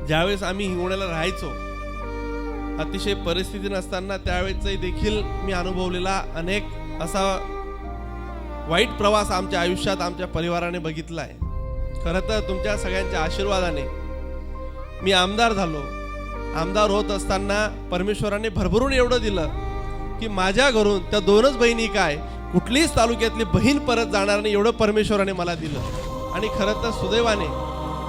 ज्यावेळेस आम्ही हिंगोण्याला राहायचो, अतिशय परिस्थिती नसताना त्यावेळेसही देखील मी अनुभवलेला अनेक असा वाईट प्रवास आमच्या आयुष्यात आमच्या परिवाराने बघितला आहे. खरं तर तुमच्या सगळ्यांच्या आशीर्वादाने मी आमदार झालो. आमदार होत असताना परमेश्वराने भरभरून एवढं दिलं की माझ्या घरून त्या दोनच बहिणी काय, कुठलीच तालुक्यातली बहीण परत जाणार नाही एवढं परमेश्वराने मला दिलं. आणि खरं तर सुदैवाने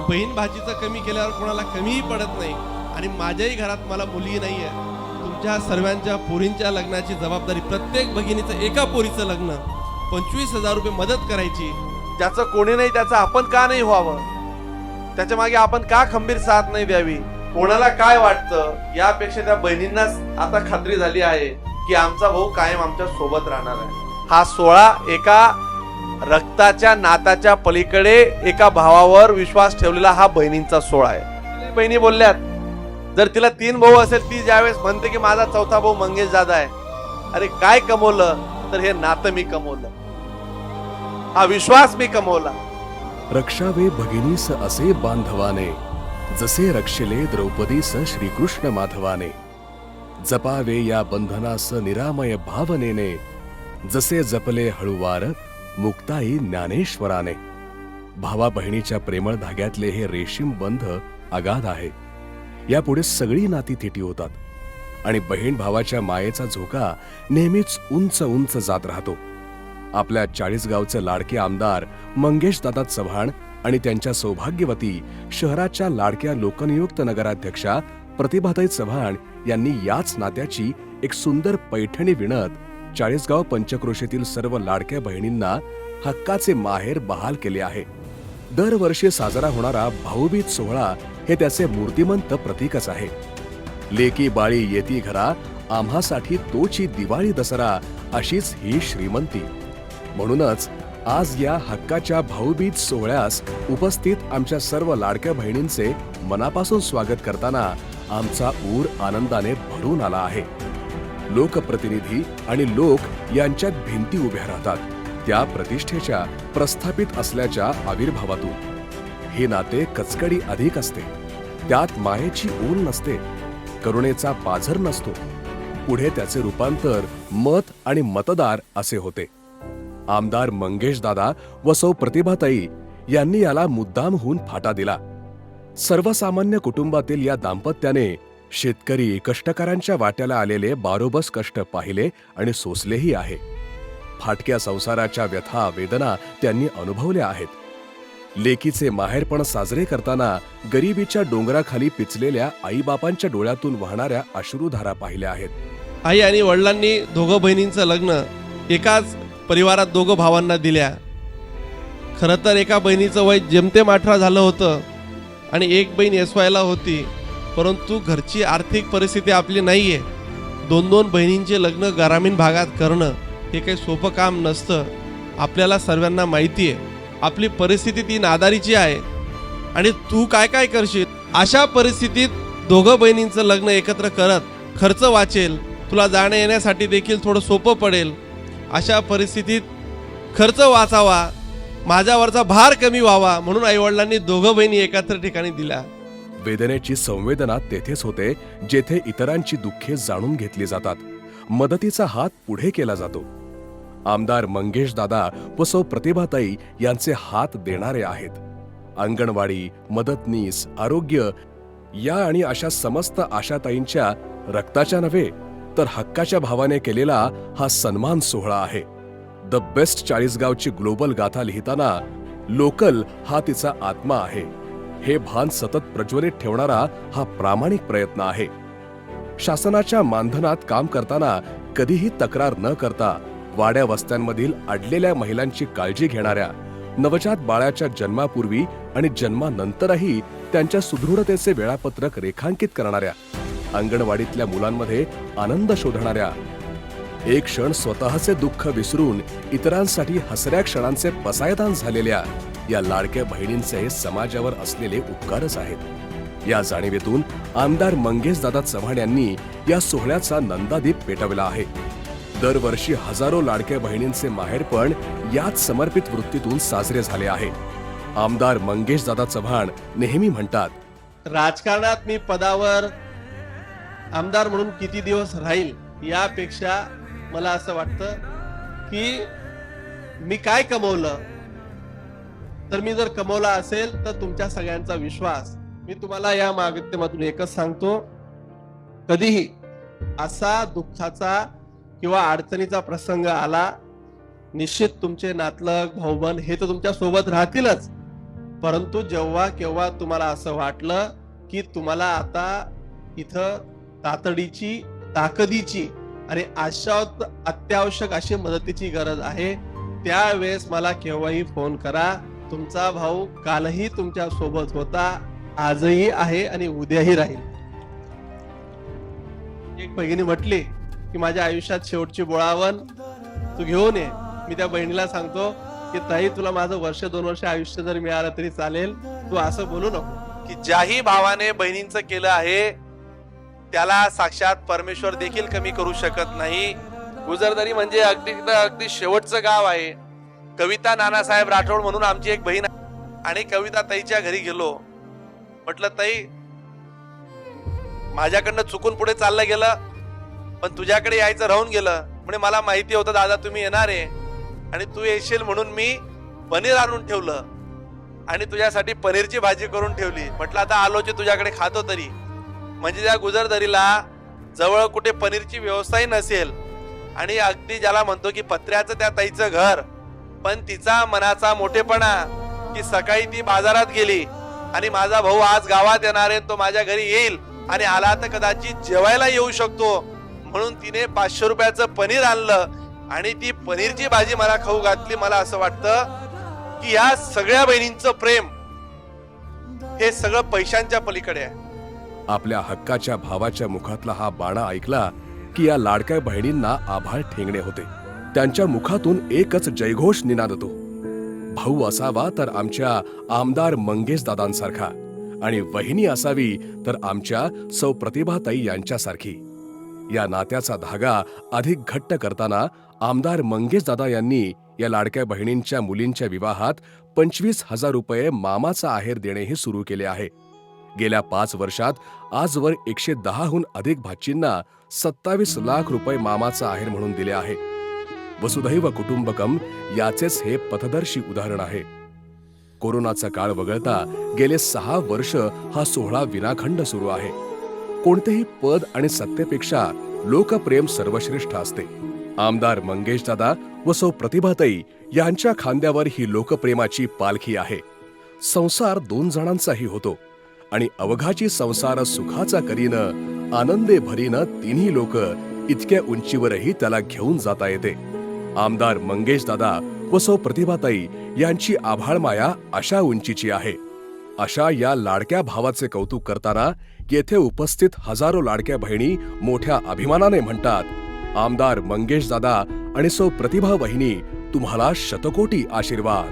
बहीण भाजीचं कमी केल्यावर कोणाला कमीही पडत नाही. आणि माझ्याही घरात मला मुली नाही आहे. तुमच्या सर्वांच्या पोरींच्या लग्नाची जबाबदारी, प्रत्येक भगिनीचं एका पोरीचं लग्न 25,000 रुपये मदत करायची. ज्याचं कोणी नाही त्याचं आपण का नाही व्हावं, त्याच्या मागे आपण का खंबीर साथ नाही द्यावी. कोणाला काय वाटतं यापेक्षा त्या बहिणींनाच आता खात्री झाली आहे की आमचा भाऊ कायम आमच्या सोबत राहणार आहे. हा सोहळा एका रक्ताच्या नाताच्या पलीकडे एका भावावर विश्वास ठेवलेला हा बहिणींचा सोहळा आहे. बहिणी बोलल्यात, जर तिला 3 भाऊ असेल, ती ज्यावेळेस म्हणते की माझा चौथा भाऊ मंगेश दादा आहे, अरे काय कमवलं तर हे नातं मी कमवलं, हा विश्वास मी कमवला. रक्षावे भगिनीस असे बांधवाने, जसे रक्षिले द्रौपदीस श्रीकृष्ण माधवाने. जपावे या बंधनास निरामय भावनेने, जसे जपले हळुवार मुक्ताई ज्ञानेश्वराने. भावा बहिणीच्या प्रेमळ धाग्यातले हे रेशीम बंध अगाध आहे. यापुढे सगळी नाती थिटी होतात आणि बहीण भावाच्या मायेचा झोका नेहमीच उंच उंच जात राहतो. आपल्या 40 गावचे लाडके आमदार मंगेश दादा चव्हाण आणि त्यांच्या सौभाग्यवती शहराच्या लाडक्या लोकनियुक्त नगराध्यक्षा प्रतिभाताई चव्हाण यांनी याच नात्याची एक सुंदर पैठणी विणत 40 गाव पंचक्रोशीतील सर्व लाडक्या बहिणींना हक्काचे माहेर बहाल केले आहे. दरवर्षी साजरा होणारा भाऊबीज सोहळा हे त्याचे मूर्तिमंत प्रतीकच आहे. लेकी बाळी येती घरा, आम्हासाठी तोची दिवाळी दसरा, अशीच ही श्रीमंती. म्हणूनच आज या हक्काच्या भाऊबीज सोहळ्यास उपस्थित आमच्या सर्व लाडक्या बहिणींचे मनापासून स्वागत करताना आमचा ऊर आनंदाने भरून आला आहे. लोकप्रतिनिधी आणि लोक यांच्यात भिंती उभ्या राहतात त्या प्रतिष्ठेच्या प्रस्थापित असल्याच्या आविर्भावातून. हे नाते कचकडी अधिक असते, त्यात मायेची ओल नसते, करुणेचा पाझर नसतो. पुढे त्याचे रूपांतर मत आणि मतदार असे होते. आमदार मंगेश दादा व सौ प्रतिभाताई यांनी याला मुद्दामहून फाटा दिला. सर्वसामान्य कुटुंबातील या दाम्पत्याने शेतकरी कष्टकऱ्यांच्या वाट्याला आलेले बारोबस कष्ट पाहिले आणि सोसलेही आहे. फाटक्या संसाराच्या व्यथा वेदना त्यांनी अनुभवल्या आहेत. लेकीचे माहेरपण साजरे करताना गरिबीच्या डोंगराखाली पिचलेल्या आईबापांच्या डोळ्यातून वाहणाऱ्या अश्रुधारा पाहिल्या आहेत. आई आणि वडिलांनी दोघं बहिणींचं लग्न एकाच परिवारात दोघं भावांना दिल्या. खरं तर एका बहिणीचं वय जेमतेम 18 झालं होतं आणि एक बहीण SYला होती. परंतु घरची आर्थिक परिस्थिती आपली नाहीये. 2-2 बहिणींचे लग्न ग्रामीण भागात करणं हे काही सोपं काम नसतं. आपल्याला सर्वांना माहिती आहे आपली परिस्थिती ती नादारीची आहे आणि तू काय काय करशील. अशा परिस्थितीत दोघं बहिणींचं लग्न एकत्र करत खर्च वाचेल, तुला जाण्या येण्यासाठी देखील थोडं सोपं पडेल. अशा परिस्थितीत खर्च वाचावा, माझ्यावरचा भार कमी व्हावा म्हणून आईवडिलांनी दोघं बहिणी एकत्र ठिकाणी दिल्या. वेदनेची संवेदना तेथेच होते जेथे इतरांची दुःखे जाणून घेतली जातात, मदतीचा हात पुढे केला जातो. आमदार मंगेश दादा व सौ प्रतिभाताई यांचे हात देणारे आहेत. अंगणवाडी, मदतनीस, आरोग्य या आणि अशा समस्त आशाताईंच्या रक्ताच्या नव्हे तर हक्काच्या भावाने केलेला हा सन्मान सोहळा आहे. द बेस्ट 40 गावची ग्लोबल गाथा लिहिताना लोकल हा तिचा आत्मा आहे. हे भान सतत प्रज्वलित ठेवणारा हा प्रामाणिक प्रयत्न आहे. शासनाच्या मानधनात काम करताना कधीही तक्रार न करता वाड्या वस्त्यांमधील अडलेल्या महिलांची काळजी घेणाऱ्या, नवजात बाळाच्या जन्मापूर्वी आणि जन्मानंतरही त्यांच्या सुदृढतेचे वेळापत्रक रेखांकित करणाऱ्या, अंगणवाडीतल्या मुलांमध्ये आनंद शोधणाऱ्या, एक क्षण स्वतःचे दुःख विसरून इतरांसाठी हसऱ्या क्षणांचे पसायदान झालेल्या या लाडक्या बहिणींचे समाजावर असलेले उपकारच आहेत. या जाणीवेतून आमदार मंगेश दादा चव्हाण यांनी या सोहळ्याचा नंदादीप पेटवला आहे. दरवर्षी हजारो लाडक्या बहिणींचे माहेरपण याच समर्पित वृत्तीतून साजरे झाले आहे. आमदार मंगेश दादा चव्हाण नेहमी म्हणतात, राजकारणात मी पदावर आमदार म्हणून किती दिवस राहील यापेक्षा मला असं वाटतं की मी काय कमवलं, तर मी जर कमवला असेल तर तुमच्या सगळ्यांचा विश्वास. मी तुम्हाला या माध्यमातून एकच सांगतो, कधीही असा दुःखाचा किंवा अडचणीचा प्रसंग आला, निश्चित तुमचे नातलग भाऊबंद हे तर तुमच्या सोबत राहतीलच, परंतु जेव्हा केव्हा तुम्हाला असं वाटलं की तुम्हाला आता इथं तातडीची, ताकदीची आणि अत्यावश्यक अशी मदतीची गरज आहे, त्यावेळेस मला केव्हाही फोन करा. तुमचा भाऊ कालही तुमच्या सोबत होता, आजही आहे आणि उद्याही राहील. एक बहिणी म्हटली की माझ्या आयुष्यात शेवटची बोळावण तू घेऊन ये. मी त्या बहिणीला सांगतो की ताई, तुला माझं वर्ष 2 वर्ष आयुष्य जर मिळालं तरी चालेल, तू असं बोलू नको. की ज्याही भावाने बहिणींचं केलं आहे त्याला साक्षात परमेश्वर देखील कमी करू शकत नाही. गुजरदरी म्हणजे अगदी शेवटचं गाव आहे. कविता नानासाहेब राठोड म्हणून आमची एक बहीण, आणि कविता ताईच्या घरी गेलो. म्हटलं, ताई माझ्याकडनं चुकून पुढे चाललं गेलं, पण तुझ्याकडे यायचं राहून गेलं. म्हणजे मला माहिती होतं दादा तुम्ही येणार आहे आणि तू येशील म्हणून मी पनीर आणून ठेवलं आणि तुझ्यासाठी पनीरची भाजी करून ठेवली. म्हटलं आता आलोचे तुझ्याकडे खातो तरी. म्हणजे त्या गुजरदरीला जवळ कुठे पनीरची व्यवस्थाही नसेल आणि अगदी ज्याला म्हणतो की पत्र्याचं त्या ताईचं घर, पण तिचा मनाचा मोठेपणा की सकाळी ती बाजारात गेली आणि माझा भाऊ आज गावात येणार आहे, तो माझ्या घरी येईल आणि आला तर कदाचित जेवायला येऊ शकतो म्हणून तिने 500 रुपयाचं पनीर आणलं आणि ती पनीरची भाजी मला खाऊ घातली. मला असं वाटतं की या सगळ्या बहिणींचं प्रेम हे सगळं पैशांच्या पलीकडे आहे. आपल्या हक्काच्या भावाच्या मुखातला हा बाणा ऐकला की या लाडक्या बहिणींना आभाळ ठेंगणे होते. त्यांच्या मुखातून एकच जयघोष निनादतो, भाऊ असावा तर आमच्या आमदार मंगेश दादांसारखा आणि वहिनी असावी तर आमच्या सौ प्रतिभाताई यांच्यासारखी. या नात्याचा धागा अधिक घट्ट करताना आमदार मंगेश दादा यांनी या लाडक्या बहिणींच्या मुलींच्या विवाहात 25,000 रुपये मामाचा आहेर देणेही सुरू केले आहे. गेल्या 5 वर्षात आजवर 110हून अधिक भाचींना 27 लाख रुपये मामाचा आहेर म्हणून दिले आहे. वसुधैव कुटुंबकम याचेच हे पथदर्शी उदाहरण आहे. कोरोनाचा काळ वगळता गेले 6 वर्ष हा सोहळा विनाखंड सुरू आहे. कोणतेही पद आणि सत्तेपेक्षा लोकप्रेम सर्वश्रेष्ठ असते. आमदार मंगेश दादा व सौ प्रतिभाताई यांच्या खांद्यावर ही लोकप्रेमाची पालखी आहे. संसार 2 जणांचाही होतो आणि अवघाची संसार सुखाचा करीन आनंदे भरीन तिन्ही लोक इतक्या उंचीवरही त्याला घेऊन जाता येते. आमदार मंगेश दादा व सौ प्रतिभाताई यांची आभाळमाया अशा उंचीची आहे. अशा या लाडक्या भावाचे कौतुक करताना येथे उपस्थित हजारो लाडक्या बहिणी मोठ्या अभिमानाने म्हणतात, आमदार मंगेश दादा आणि सौ प्रतिभा वहिनी तुम्हाला शतकोटी आशीर्वाद.